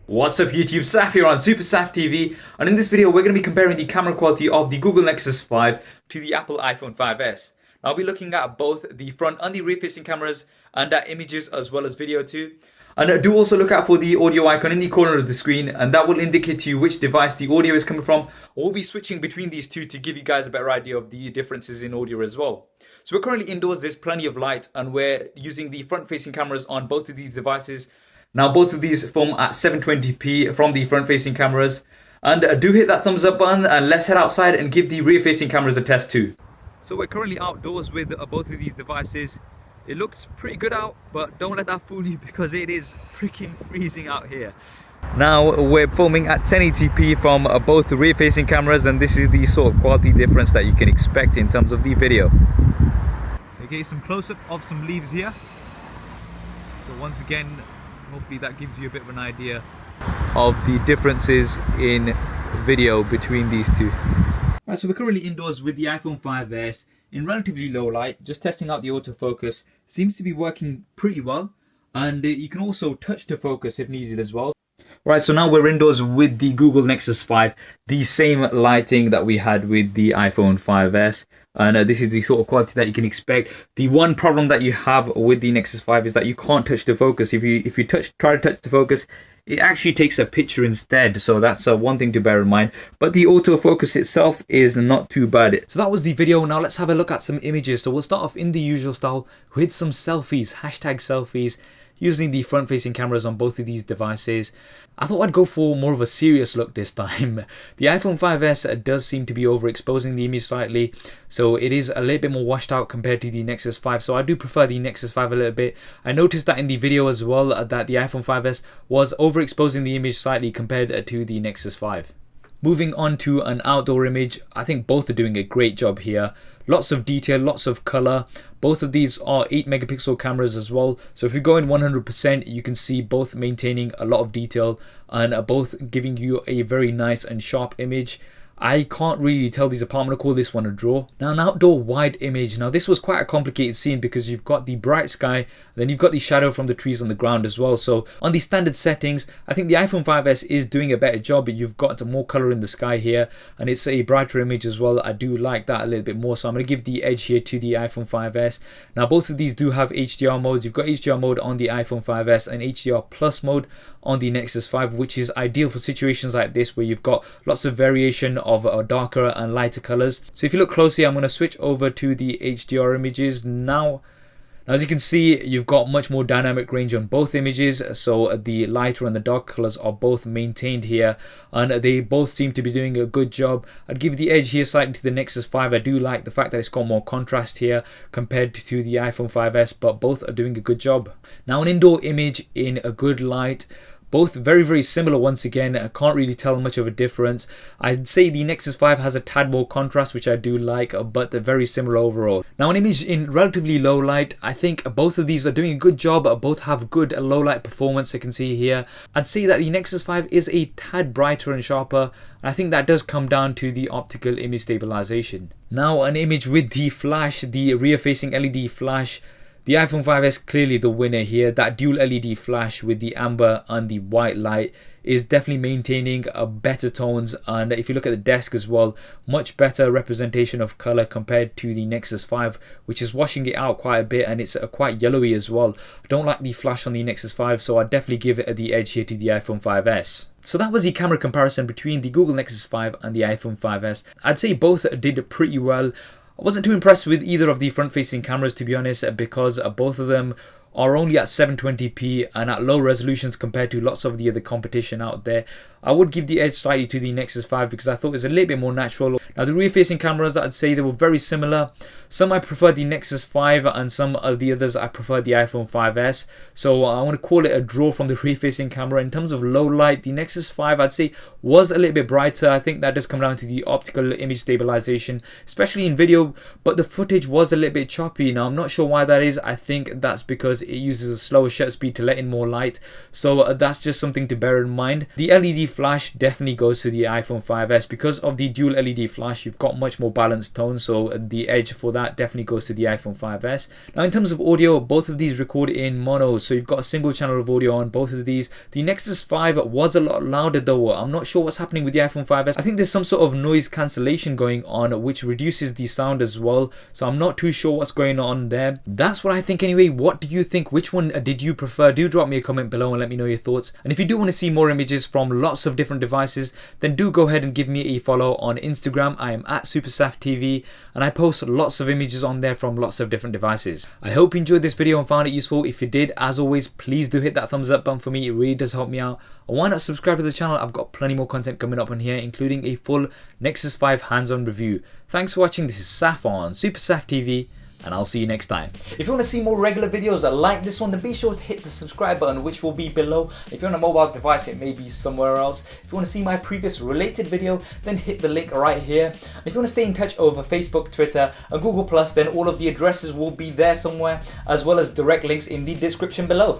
What's up YouTube, Saf here on Super Saf TV, and in this video we're going to be comparing the camera quality of the Google Nexus 5 to the Apple iPhone 5s. I'll be looking at both the front and the rear facing cameras and at images as well as video too. And do also look out for the audio icon in the corner of the screen, and that will indicate to you which device the audio is coming from. We'll be switching between these two to give you guys a better idea of the differences in audio as well. So we're currently indoors, there's plenty of light, and we're using the front facing cameras on both of these devices. Now both of these film at 720p from the front facing cameras, and do hit that thumbs up button, and let's head outside and give the rear facing cameras a test too. So we're currently outdoors with both of these devices. It looks pretty good out, but don't let that fool you because it is freaking freezing out here. Now we're filming at 1080p from both the rear facing cameras, and this is the sort of quality difference that you can expect in terms of the video. Okay, some close-up of some leaves here. So once again, hopefully that gives you a bit of an idea of the differences in video between these two. Right, so we're currently indoors with the iPhone 5s in relatively low light, just testing out the autofocus. Seems to be working pretty well, and you can also touch to focus if needed as well. Right, so now we're indoors with the Google Nexus 5, the same lighting that we had with the iPhone 5s, and this is the sort of quality that you can expect. The one problem that you have with the Nexus 5 is that you can't touch the focus. If you try to touch the focus, it actually takes a picture instead, so that's one thing to bear in mind. But the autofocus itself is not too bad. So that was the video. Now let's have a look at some images. So we'll start off in the usual style with some selfies, hashtag selfies, using the front facing cameras on both of these devices. I thought I'd go for more of a serious look this time. The iPhone 5s does seem to be overexposing the image slightly, so it is a little bit more washed out compared to the Nexus 5, so I do prefer the Nexus 5 a little bit. I noticed that in the video as well, that the iPhone 5s was overexposing the image slightly compared to the Nexus 5. Moving on to an outdoor image, I think both are doing a great job here. Lots of detail, lots of color. Both of these are 8 megapixel cameras as well. So if you go in 100%, you can see both maintaining a lot of detail and both giving you a very nice and sharp image. I can't really tell these apart. I'm going to call this one a draw. Now an outdoor wide image. Now this was quite a complicated scene because you've got the bright sky, then you've got the shadow from the trees on the ground as well. So on the standard settings, I think the iPhone 5s is doing a better job. You've got more color in the sky here, and it's a brighter image as well. I do like that a little bit more, so I'm going to give the edge here to the iPhone 5s. Now both of these do have HDR modes. You've got HDR mode on the iPhone 5s and HDR Plus mode on the Nexus 5, which is ideal for situations like this where you've got lots of variation of darker and lighter colors. So if you look closely, I'm going to switch over to the HDR images now. As you can see, you've got much more dynamic range on both images, so the lighter and the dark colors are both maintained here, and they both seem to be doing a good job. I'd give the edge here slightly to the Nexus 5. I do like the fact that it's got more contrast here compared to the iPhone 5s, but both are doing a good job. Now an indoor image in a good light. Both very, very similar once again. I can't really tell much of a difference. I'd say the Nexus 5 has a tad more contrast, which I do like, but they're very similar overall. Now an image in relatively low light, I think both of these are doing a good job. Both have good low light performance, you can see here. I'd say that the Nexus 5 is a tad brighter and sharper. I think that does come down to the optical image stabilization. Now an image with the flash, the rear facing LED flash. The iPhone 5s clearly the winner here. That dual LED flash with the amber and the white light is definitely maintaining better tones, and if you look at the desk as well, much better representation of color compared to the Nexus 5, which is washing it out quite a bit, and it's quite yellowy as well. I don't like the flash on the Nexus 5, so I'd definitely give it the edge here to the iPhone 5s. So that was the camera comparison between the Google Nexus 5 and the iPhone 5s. I'd say both did pretty well. I wasn't too impressed with either of the front-facing cameras, to be honest, because both of them are only at 720p and at low resolutions compared to lots of the other competition out there. I would give the edge slightly to the Nexus 5 because I thought it was a little bit more natural. Now the rear facing cameras, I'd say they were very similar. Some I prefer the Nexus 5 and some of the others I prefer the iPhone 5s. So I want to call it a draw from the rear facing camera. In terms of low light, the Nexus 5 I'd say was a little bit brighter. I think that does come down to the optical image stabilization, especially in video, but the footage was a little bit choppy. Now I'm not sure why that is. I think that's because it uses a slower shutter speed to let in more light. So that's just something to bear in mind. The LED flash definitely goes to the iPhone 5s. Because of the dual LED flash, you've got much more balanced tone, so the edge for that definitely goes to the iPhone 5s. Now in terms of audio, both of these record in mono, so you've got a single channel of audio on both of these. The Nexus 5 was a lot louder though. I'm not sure what's happening with the iPhone 5s. I think there's some sort of noise cancellation going on which reduces the sound as well, so I'm not too sure what's going on there. That's what I think anyway. What do you think? Which one did you prefer? Do drop me a comment below and let me know your thoughts. And if you do want to see more images from lots of different devices, then do go ahead and give me a follow on Instagram. I am at SuperSafTV and I post lots of images on there from lots of different devices. I hope you enjoyed this video and found it useful. If you did, as always, please do hit that thumbs up button for me. It really does help me out. And why not subscribe to the channel? I've got plenty more content coming up on here, including a full Nexus 5 hands-on review. Thanks for watching. This is Saf on SuperSafTV, and I'll see you next time. If you want to see more regular videos like this one, then be sure to hit the subscribe button, which will be below. If you're on a mobile device, it may be somewhere else. If you want to see my previous related video, then hit the link right here. If you want to stay in touch over Facebook, Twitter, and Google+, then all of the addresses will be there somewhere, as well as direct links in the description below.